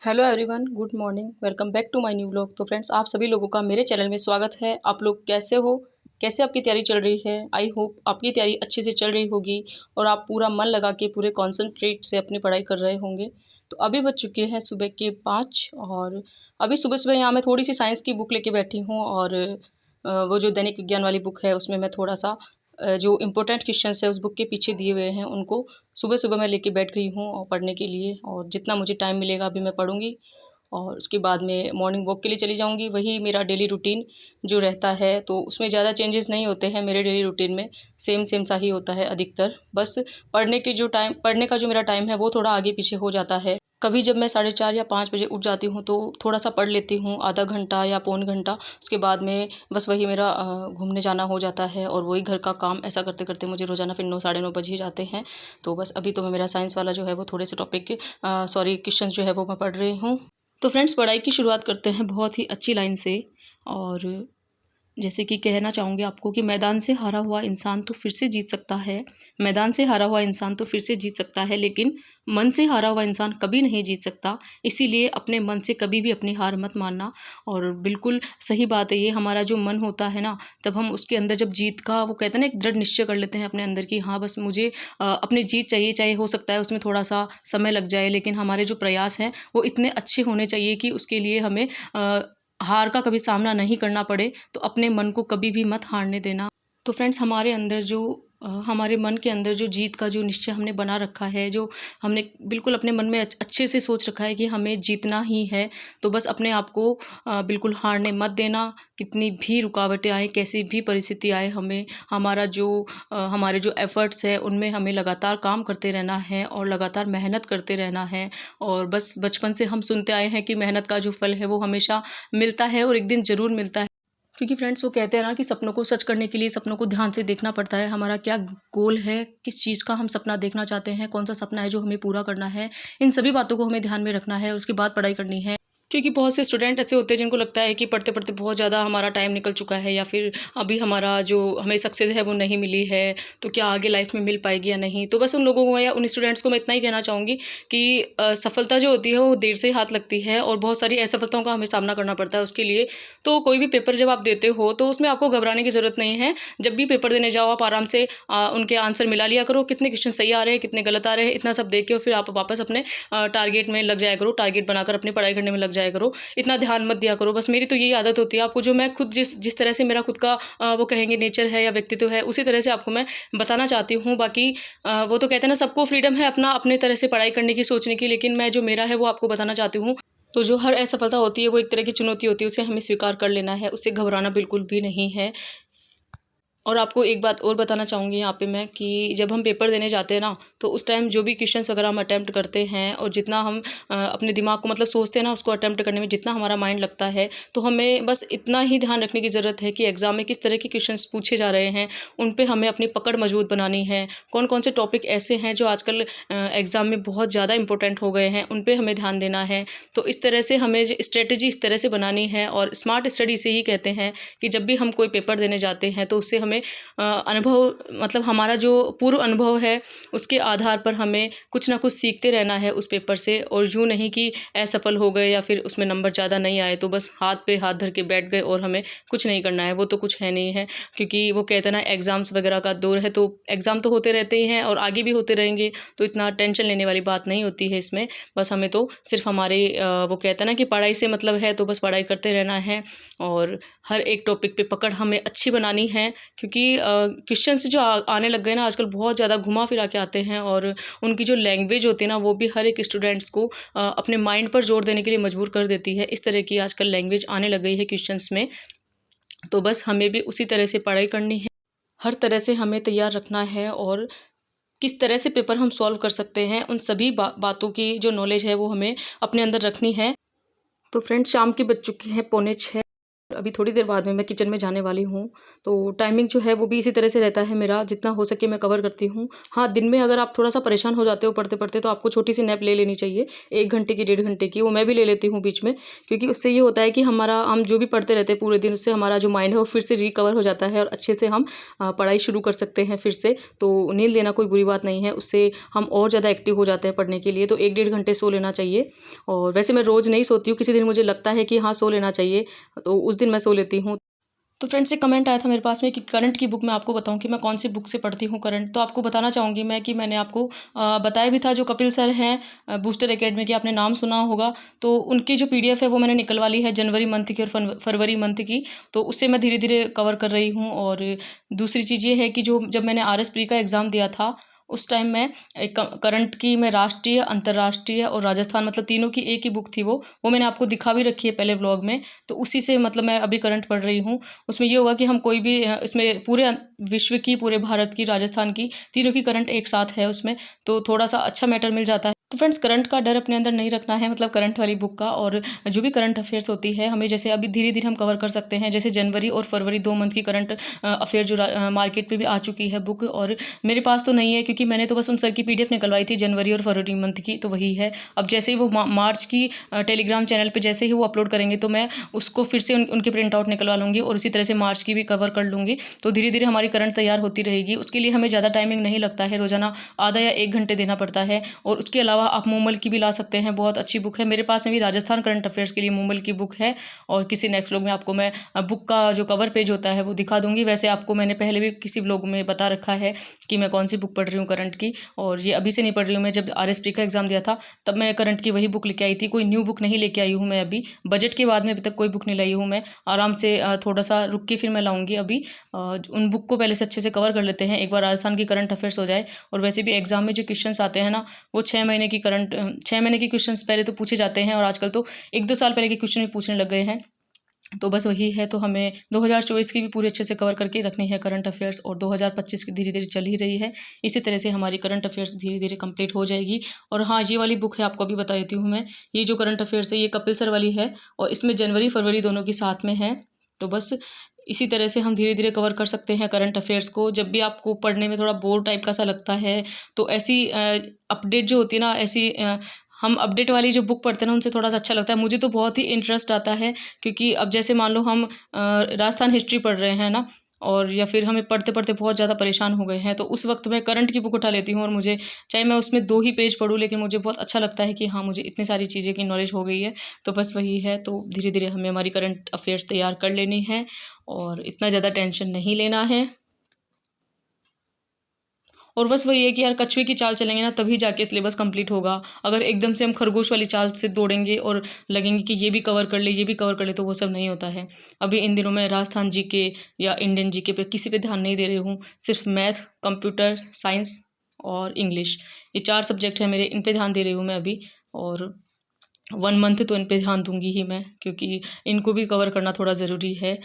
Hello everyone, good morning. Welcome back to my new blog. तो friends, आप सभी लोगों का मेरे चैनल में स्वागत है। आप लोग कैसे हो? कैसे आपकी तैयारी चल रही है? आई होप आपकी तैयारी अच्छे से चल रही होगी और आप पूरा मन लगा के पूरे कॉन्सेंट्रेट से अपनी पढ़ाई कर रहे होंगे। तो अभी बज चुके हैं सुबह के 5 और अभी सुबह सुबह यहाँ मैं थोड़ी सी साइंस की बुक लेके बैठी हूँ और वो जो दैनिक विज्ञान वाली बुक है उसमें मैं थोड़ा सा जो इम्पोर्टेंट क्वेश्चंस है उस बुक के पीछे दिए हुए हैं उनको सुबह सुबह मैं लेके बैठ गई हूँ और पढ़ने के लिए। और जितना मुझे टाइम मिलेगा अभी मैं पढ़ूंगी और उसके बाद में मॉर्निंग वॉक के लिए चली जाऊंगी। वही मेरा डेली रूटीन जो रहता है, तो उसमें ज़्यादा चेंजेस नहीं होते हैं। मेरे डेली रूटीन में सेम सेम सा ही होता है अधिकतर। बस पढ़ने का जो मेरा टाइम है वो थोड़ा आगे पीछे हो जाता है। कभी जब मैं 4:30 या 5 बजे उठ जाती हूँ तो थोड़ा सा पढ़ लेती हूँ, आधा घंटा या पौन घंटा। उसके बाद में बस वही मेरा घूमने जाना हो जाता है और वही घर का काम, ऐसा करते करते मुझे रोज़ाना फिर 9 साढ़े 9 बज ही जाते हैं। तो बस अभी तो मैं मेरा साइंस वाला जो है वो थोड़े से टॉपिक क्वेश्चंस जो है वो मैं पढ़ रही हूँ। तो फ्रेंड्स, पढ़ाई की शुरुआत करते हैं बहुत ही अच्छी लाइन से। और जैसे कि कहना चाहूँगी आपको कि मैदान से हारा हुआ इंसान तो फिर से जीत सकता है। मैदान से हारा हुआ इंसान तो फिर से जीत सकता है, लेकिन मन से हारा हुआ इंसान कभी नहीं जीत सकता। इसीलिए अपने मन से कभी भी अपनी हार मत मानना। और बिल्कुल सही बात है ये, हमारा जो मन होता है ना, तब हम उसके अंदर जब जीत का, वो कहते हैं ना, एक दृढ़ निश्चय कर लेते हैं अपने अंदर कि हाँ बस मुझे अपनी जीत चाहिए। चाहे हो सकता है उसमें थोड़ा सा समय लग जाए, लेकिन हमारे जो प्रयास हैं वो इतने अच्छे होने चाहिए कि उसके लिए हमें हार का कभी सामना नहीं करना पड़े। तो अपने मन को कभी भी मत हारने देना। तो फ्रेंड्स, हमारे अंदर जो हमारे मन के अंदर जो जीत का जो निश्चय हमने बना रखा है, जो हमने बिल्कुल अपने मन में अच्छे से सोच रखा है कि हमें जीतना ही है, तो बस अपने आप को बिल्कुल हारने मत देना। कितनी भी रुकावटें आए, कैसी भी परिस्थिति आए, हमारे जो एफ़र्ट्स है उनमें हमें लगातार काम करते रहना है और लगातार मेहनत करते रहना है। और बस बचपन से हम सुनते आए हैं कि मेहनत का जो फल है वो हमेशा मिलता है और एक दिन ज़रूर मिलता है। क्योंकि फ्रेंड्स, वो कहते हैं ना कि सपनों को सच करने के लिए सपनों को ध्यान से देखना पड़ता है। हमारा क्या गोल है, किस चीज़ का हम सपना देखना चाहते हैं, कौन सा सपना है जो हमें पूरा करना है, इन सभी बातों को हमें ध्यान में रखना है। उसके बाद पढ़ाई करनी है। क्योंकि बहुत से स्टूडेंट ऐसे होते हैं जिनको लगता है कि पढ़ते पढ़ते बहुत ज़्यादा हमारा टाइम निकल चुका है, या फिर अभी हमारा जो हमें सक्सेस है वो नहीं मिली है, तो क्या आगे लाइफ में मिल पाएगी या नहीं। तो बस उन लोगों को या उन स्टूडेंट्स को मैं इतना ही कहना चाहूँगी कि सफलता जो होती है वो देर से ही हाथ लगती है और बहुत सारी असफलताओं का हमें सामना करना पड़ता है उसके लिए। तो कोई भी पेपर जब आप देते हो तो उसमें आपको घबराने की ज़रूरत नहीं है। जब भी पेपर देने जाओ आप आराम से उनके आंसर मिला लिया करो, कितने क्वेश्चन सही आ रहे हैं, कितने गलत आ रहे हैं, इतना सब देख के और फिर आप वापस अपने टारगेट में लग जाया करो। टारगेट बनाकर अपनी पढ़ाई करने में लग जाया करो। इतना ध्यान मत दिया करो। बस मेरी तो यही आदत होती है। आपको जो मैं खुद जिस तरह से मेरा खुद का वो कहेंगे नेचर है या व्यक्तित्व है, उसी तरह से आपको मैं बताना चाहती हूँ। बाकी वो तो कहते हैं ना, सबको फ्रीडम है अपना अपने तरह से पढ़ाई करने की, सोचने की, लेकिन मैं जो मेरा है वो आपको बताना चाहती हूँ। तो जो हर असफलता होती है वो एक तरह की चुनौती होती है, उसे हमें स्वीकार कर लेना है, उससे घबराना बिल्कुल भी नहीं है। और आपको एक बात और बताना चाहूँगी यहाँ पे मैं, कि जब हम पेपर देने जाते हैं ना, तो उस टाइम जो भी क्वेश्चंस वगैरह हम अटेम्प्ट करते हैं और जितना हम अपने दिमाग को मतलब सोचते हैं ना, उसको अटेम्प्ट करने में जितना हमारा माइंड लगता है, तो हमें बस इतना ही ध्यान रखने की ज़रूरत है कि एग्ज़ाम में किस तरह के क्वेश्चंस पूछे जा रहे हैं, उन पे हमें अपनी पकड़ मजबूत बनानी है। कौन कौन से टॉपिक ऐसे हैं जो आजकल एग्ज़ाम में बहुत ज़्यादा इंपॉर्टेंट हो गए हैं, उन पे हमें ध्यान देना है। तो इस तरह से हमें स्ट्रेटजी इस तरह से बनानी है। और स्मार्ट स्टडी से ही कहते हैं कि जब भी हम कोई पेपर देने जाते हैं तो उससे हमें अनुभव, मतलब हमारा जो पूर्व अनुभव है उसके आधार पर हमें कुछ ना कुछ सीखते रहना है उस पेपर से। और यूँ नहीं कि असफल हो गए या फिर उसमें नंबर ज़्यादा नहीं आए तो बस हाथ पे हाथ धर के बैठ गए और हमें कुछ नहीं करना है। वो तो कुछ है नहीं है। क्योंकि वो कहते हैं ना, एग्ज़ाम्स वगैरह का दौर है, तो एग्ज़ाम तो होते रहते ही हैं और आगे भी होते रहेंगे, तो इतना टेंशन लेने वाली बात नहीं होती है इसमें। बस हमें तो सिर्फ हमारे वो कहते हैं ना कि पढ़ाई से मतलब है, तो बस पढ़ाई करते रहना है और हर एक टॉपिक पे पकड़ हमें अच्छी बनानी है। क्योंकि क्वेश्चंस जो आने लग गए ना आजकल, बहुत ज़्यादा घुमा फिरा के आते हैं और उनकी जो लैंग्वेज होती है ना, वो भी हर एक स्टूडेंट्स को अपने माइंड पर जोर देने के लिए मजबूर कर देती है। इस तरह की आजकल लैंग्वेज आने लग गई है क्वेश्चंस में। तो बस हमें भी उसी तरह से पढ़ाई करनी है, हर तरह से हमें तैयार रखना है और किस तरह से पेपर हम सॉल्व कर सकते हैं, उन सभी बातों की जो नॉलेज है वो हमें अपने अंदर रखनी है। तो फ्रेंड्स, शाम के बज चुके हैं 5:45। अभी थोड़ी देर बाद में मैं किचन में जाने वाली हूँ। तो टाइमिंग जो है वो भी इसी तरह से रहता है मेरा, जितना हो सके मैं कवर करती हूँ। हाँ, दिन में अगर आप थोड़ा-सा परेशान हो जाते हो पढ़ते-पढ़ते तो आपको छोटी-सी नैप ले लेनी चाहिए, 1 घंटे की, 1.5 घंटे की, वो मैं भी ले लेती हूँ बीच में। क्योंकि उससे ये होता है कि हम जो भी पढ़ते रहते हैं पूरे दिन, उससे हमारा जो माइंड है वो फिर से रिकवर हो जाता है और अच्छे से हम पढ़ाई शुरू कर सकते हैं फिर से। तो नींद लेना कोई बुरी बात नहीं है, उससे हम और ज़्यादा एक्टिव हो जाते हैं पढ़ने के लिए। तो 1 डेढ़ घंटे सो लेना चाहिए। और वैसे मैं रोज़ नहीं सोती हूँ, किसी दिन मुझे लगता है कि हाँ, सो लेना चाहिए, तो उस दिन मैं सो लेती हूँ। तो फ्रेंड्स, एक कमेंट आया था मेरे पास में कि करंट की बुक मैं आपको बताऊं कि मैं कौन सी बुक से पढ़ती हूँ करंट। तो आपको बताना चाहूँगी मैं कि मैंने आपको बताया भी था, जो कपिल सर हैं बूस्टर एकेडमी के, आपने नाम सुना होगा। तो उनकी जो पीडीएफ है वो मैंने निकलवा ली है जनवरी मंथ की और फरवरी मंथ की। तो उससे मैं धीरे धीरे कवर कर रही हूँ। और दूसरी चीज़ ये है कि जो जब मैंने आरएस प्री का एग्ज़ाम दिया था, उस टाइम मैं एक करंट की मैं राष्ट्रीय, अंतर्राष्ट्रीय और राजस्थान, मतलब तीनों की एक ही बुक थी वो मैंने आपको दिखा भी रखी है पहले व्लॉग में। तो उसी से मतलब मैं अभी करंट पढ़ रही हूँ। उसमें ये होगा कि हम कोई भी इसमें पूरे विश्व की, पूरे भारत की, राजस्थान की, तीनों की करंट एक साथ है उसमें। तो थोड़ा सा अच्छा मैटर मिल जाता है। तो फ्रेंड्स, करंट का डर अपने अंदर नहीं रखना है, मतलब करंट वाली बुक का। और जो भी करंट अफेयर्स होती है हमें, जैसे अभी धीरे धीरे हम कवर कर सकते हैं। जैसे जनवरी और फरवरी 2 मंथ की करंट अफेयर जो मार्केट पे भी आ चुकी है बुक, और मेरे पास तो नहीं है क्योंकि मैंने तो बस उन सर की पीडीएफ निकलवाई थी जनवरी और फरवरी मंथ की, तो वही है। अब जैसे ही वो मार्च की टेलीग्राम चैनल पे जैसे ही वो अपलोड करेंगे तो मैं उसको फिर से उनके प्रिंट आउट निकलवा लूँगी और उसी तरह से मार्च की भी कवर कर लूँगी। तो धीरे धीरे हमारी करंट तैयार होती रहेगी। उसके लिए हमें ज़्यादा टाइमिंग नहीं लगता है, रोज़ाना आधा या 1 घंटे देना पड़ता है। और उसके अलावा आप मूमल की भी ला सकते हैं, बहुत अच्छी बुक है। मेरे पास में भी राजस्थान करंट अफेयर्स के लिए मूमल की बुक है। और किसी नेक्स्ट व्लॉग में आपको मैं बुक का जो कवर पेज होता है वो दिखा दूँगी। वैसे आपको मैंने पहले भी किसी व्लॉग में बता रखा है कि मैं कौन सी बुक पढ़ रही हूँ करंट की। और ये अभी से नहीं पढ़ रही हूँ, मैं जब आरएस प्री का एग्ज़ाम दिया था तब मैं करंट की वही बुक लेके आई थी। कोई न्यू बुक नहीं लेके आई हूँ मैं अभी। बजट के बाद में अभी तक कोई बुक नहीं लाई हूँ मैं। आराम से थोड़ा सा रुक के फिर मैं लाऊंगी अभी। उन बुक को पहले से अच्छे से कवर कर लेते हैं, एक बार राजस्थान की करंट अफेयर्स हो जाए। और वैसे भी एग्जाम में जो क्वेश्चंस आते हैं ना, वो 6 महीने की क्वेश्चंस पहले तो पूछे जाते हैं, और आजकल तो 1-2 साल पहले के क्वेश्चन भी पूछने लग गए हैं। तो बस वही है। तो हमें 2024 की भी पूरी अच्छे से कवर करके रखनी है करंट अफेयर्स, और 2025 की धीरे धीरे चल ही रही है। इसी तरह से हमारी करंट अफेयर्स धीरे धीरे कंप्लीट हो जाएगी। और हाँ, ये वाली बुक है, आपको अभी बता देती हूँ मैं। ये जो करंट अफेयर्स है ये कपिल सर वाली है, और इसमें जनवरी फरवरी दोनों की साथ में है। तो बस इसी तरह से हम धीरे धीरे कवर कर सकते हैं करंट अफेयर्स को। जब भी आपको पढ़ने में थोड़ा बोर टाइप का सा लगता है तो ऐसी अपडेट जो होती है ना, ऐसी हम अपडेट वाली जो बुक पढ़ते हैं ना, उनसे थोड़ा सा अच्छा लगता है। मुझे तो बहुत ही इंटरेस्ट आता है, क्योंकि अब जैसे मान लो हम राजस्थान हिस्ट्री पढ़ रहे हैं ना, और या फिर हमें पढ़ते पढ़ते बहुत ज़्यादा परेशान हो गए हैं, तो उस वक्त मैं करंट की बुक उठा लेती हूँ। और मुझे, चाहे मैं उसमें 2 ही पेज पढूँ, लेकिन मुझे बहुत अच्छा लगता है कि हाँ, मुझे इतनी सारी चीज़ें की नॉलेज हो गई है। तो बस वही है। तो धीरे धीरे हमें हमारी करंट अफेयर्स तैयार कर लेनी है, और इतना ज़्यादा टेंशन नहीं लेना है। और बस वही है कि यार, कछुए की चाल चलेंगे ना तभी जाके सिलेबस कंप्लीट होगा। अगर एकदम से हम खरगोश वाली चाल से दौड़ेंगे और लगेंगे कि ये भी कवर कर ले, ये भी कवर कर ले, तो वो सब नहीं होता है। अभी इन दिनों मैं राजस्थान जीके या इंडियन जीके पे किसी पे ध्यान नहीं दे रही हूँ। सिर्फ मैथ, कंप्यूटर साइंस और इंग्लिश, ये 4 सब्जेक्ट हैं मेरे, इन पे ध्यान दे रही हूँ मैं अभी। और 1 मंथ तो इन पे ध्यान दूंगी ही मैं, क्योंकि इनको भी कवर करना थोड़ा ज़रूरी है।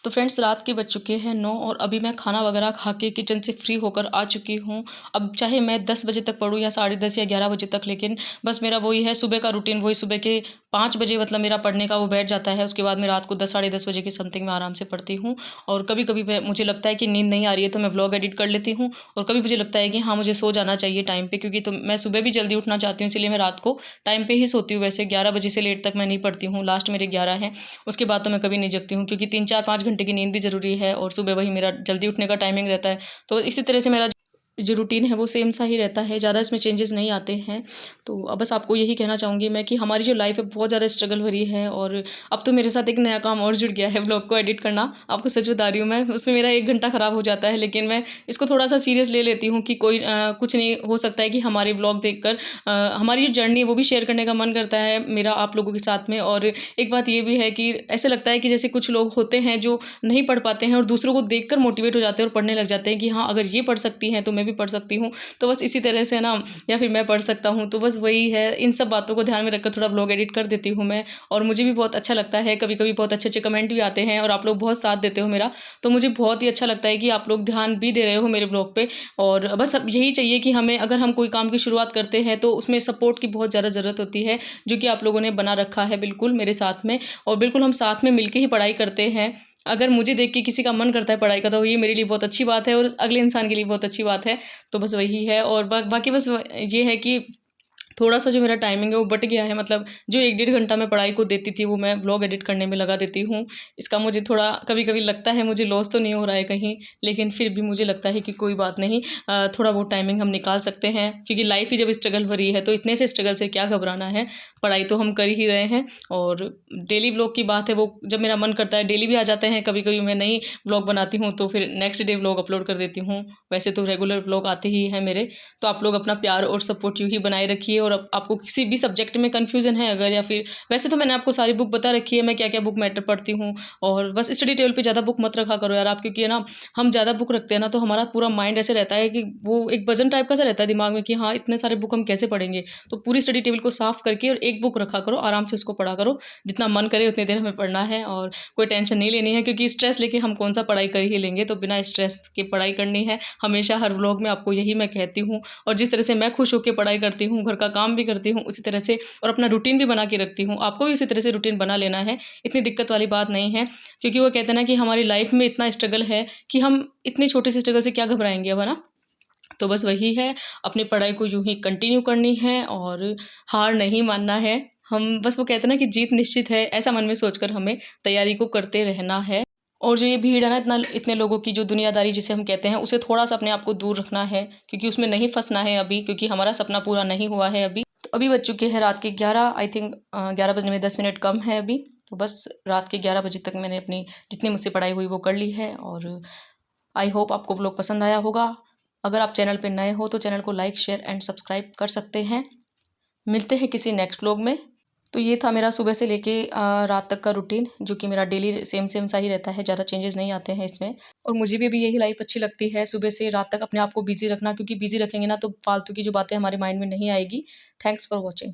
तो फ्रेंड्स, रात के बज चुके हैं 9, और अभी मैं खाना वगैरह खा के किचन से फ्री होकर आ चुकी हूँ। अब चाहे मैं 10 बजे तक पढूँ या 10:30 या 11 बजे तक, लेकिन बस मेरा वही है, सुबह का रूटीन वही, सुबह के 5 बजे मतलब मेरा पढ़ने का वो बैठ जाता है। उसके बाद मैं रात को 10 साढ़े 10 बजे की समथिंग में आराम से पढ़ती हूँ। और कभी कभी मुझे लगता है कि नींद नहीं आ रही है तो मैं व्लॉग एडिट कर लेती हूँ। और कभी मुझे लगता है कि हाँ, मुझे सो जाना चाहिए टाइम पे, क्योंकि तो मैं सुबह भी जल्दी उठना चाहती हूँ, इसलिए मैं रात को टाइम पे ही सोती हूँ। वैसे 11 बजे से लेट तक मैं नहीं पढ़ती हूँ, लास्ट मेरे 11 हैं। उसके बाद तो मैं कभी नहीं जगती हूँ, क्योंकि 3-4-5 घंटे की नींद भी ज़रूरी है, और सुबह वही मेरा जल्दी उठने का टाइमिंग रहता है। तो इसी तरह से मेरा जो रूटीन है वो सेम सा ही रहता है, ज़्यादा इसमें चेंजेस नहीं आते हैं। तो अब बस आपको यही कहना चाहूँगी मैं कि हमारी जो लाइफ है बहुत ज़्यादा स्ट्रगल भरी है। और अब तो मेरे साथ एक नया काम और जुड़ गया है, व्लॉग को एडिट करना। आपको सच बता रही हूँ मैं, उसमें मेरा 1 घंटा ख़राब हो जाता है, लेकिन मैं इसको थोड़ा सा सीरियस ले लेती हूँ कि कोई कुछ नहीं, हो सकता है कि हमारे व्लॉग देखकर हमारी जो जर्नी है वो भी शेयर करने का मन करता है मेरा आप लोगों के साथ में। और एक बात ये भी है कि ऐसे लगता है कि जैसे कुछ लोग होते हैं जो नहीं पढ़ पाते हैं और दूसरों को देखकर मोटिवेट हो जाते हैं और पढ़ने लग जाते हैं कि हाँ, अगर ये पढ़ सकती हैं तो मैं भी भी पढ़ सकती हूँ। तो बस इसी तरह से ना, या फिर मैं पढ़ सकता हूँ, तो बस वही है, इन सब बातों को ध्यान में रखकर थोड़ा ब्लॉग एडिट कर देती हूँ मैं। और मुझे भी बहुत अच्छा लगता है, कभी कभी बहुत अच्छे अच्छे कमेंट भी आते हैं और आप लोग बहुत साथ देते हो मेरा, तो मुझे बहुत ही अच्छा लगता है कि आप लोग ध्यान भी दे रहे हो मेरे ब्लॉग पे। और बस अब यही चाहिए कि हमें, अगर हम कोई काम की शुरुआत करते हैं तो उसमें सपोर्ट की बहुत ज़्यादा ज़रूरत होती है, जो कि आप लोगों ने बना रखा है बिल्कुल मेरे साथ में। और बिल्कुल हम साथ में मिलके ही पढ़ाई करते हैं। अगर मुझे देख के किसी का मन करता है पढ़ाई का, तो ये मेरे लिए बहुत अच्छी बात है और अगले इंसान के लिए बहुत अच्छी बात है। तो बस वही है। और बाकी बस ये है कि थोड़ा-सा जो मेरा टाइमिंग है वो बँट गया है, मतलब जो 1 डेढ़ घंटा मैं पढ़ाई को देती थी, वो मैं व्लॉग एडिट करने में लगा देती हूँ। इसका मुझे थोड़ा कभी-कभी लगता है, मुझे लॉस तो नहीं हो रहा है कहीं, लेकिन फिर भी मुझे लगता है कि कोई बात नहीं, थोड़ा बहुत टाइमिंग हम निकाल सकते हैं, क्योंकि लाइफ़ ही जब स्ट्रगल भरी है, तो इतने से स्ट्रगल से क्या घबराना है। पढ़ाई तो हम कर ही रहे हैं। और डेली व्लॉग की बात है, वो जब मेरा मन करता है डेली भी आ जाते हैं, कभी-कभी मैं नहीं व्लॉग बनाती हूँ, तो फिर नेक्स्ट डे व्लॉग अपलोड कर देती हूँ। वैसे तो रेगुलर व्लॉग आते ही हैं मेरे। तो आप लोग अपना प्यार और सपोर्ट यूँ ही बनाए रखिए। और आपको किसी भी सब्जेक्ट में कन्फ्यूज़न है अगर, या फिर वैसे तो मैंने आपको सारी बुक बता रखी है, मैं क्या-क्या बुक मैटर पढ़ती हूँ। और बस स्टडी टेबल पे ज़्यादा बुक मत रखा करो यार आप, क्योंकि है ना, हम ज़्यादा बुक रखते हैं ना, तो हमारा पूरा माइंड ऐसे रहता है कि वो एक वज़न टाइप का सा रहता है दिमाग में कि हाँ, इतने सारे बुक हम कैसे पढ़ेंगे। तो पूरी स्टडी टेबल को साफ़ करके और एक बुक रखा करो, आराम से उसको पढ़ा करो। जितना मन करे उतनी देर हमें पढ़ना है और कोई टेंशन नहीं लेनी है, क्योंकि स्ट्रेस लेके हम कौन-सा पढ़ाई कर ही लेंगे। तो बिना स्ट्रेस के पढ़ाई करनी है। हमेशा हर व्लॉग में आपको यही मैं कहती हूँ। और जिस तरह से मैं खुश होके पढ़ाई करती हूँ, घर का काम भी करती हूँ, उसी तरह से और अपना रूटीन भी बना के रखती हूँ। आपको भी उसी तरह से रूटीन बना लेना है, इतनी दिक्कत वाली बात नहीं है। क्योंकि वो कहते हैं ना कि हमारी लाइफ में इतना स्ट्रगल है कि हम इतनी छोटी सी स्ट्रगल से क्या घबराएँगे अब, है ना? तो बस वही है, अपनी पढ़ाई को यूँ ही कंटिन्यू करनी है और हार नहीं मानना है। हम बस, वो कहते हैं ना कि जीत निश्चित है, ऐसा मन में सोचकर हमें तैयारी को करते रहना है। और जो ये भीड़ है ना, इतने लोगों की जो दुनियादारी जिसे हम कहते हैं, उसे थोड़ा-सा अपने आप को दूर रखना है, क्योंकि उसमें नहीं फँसना है अभी, क्योंकि हमारा सपना पूरा नहीं हुआ है अभी। तो अभी बज चुके हैं रात के 11, आई थिंक 11 बजने में 10 मिनट कम है अभी। तो बस रात के 11 बजे तक मैंने अपनी जितनी मुझसे पढ़ाई हुई वो कर ली है। और आई होप आपको व्लॉग पसंद आया होगा। अगर आप चैनल पे नए हो तो चैनल को लाइक, शेयर एंड सब्सक्राइब कर सकते हैं। मिलते हैं किसी नेक्स्ट व्लॉग में। तो ये था मेरा सुबह से लेके रात तक का रूटीन, जो कि मेरा डेली सेम सेम सा ही रहता है, ज़्यादा चेंजेस नहीं आते हैं इसमें। और मुझे भी अभी यही लाइफ अच्छी लगती है, सुबह से रात तक अपने आप को बिज़ी रखना, क्योंकि बिज़ी रखेंगे ना तो फालतू की जो बातें हमारे माइंड में नहीं आएगी। Thanks for watching.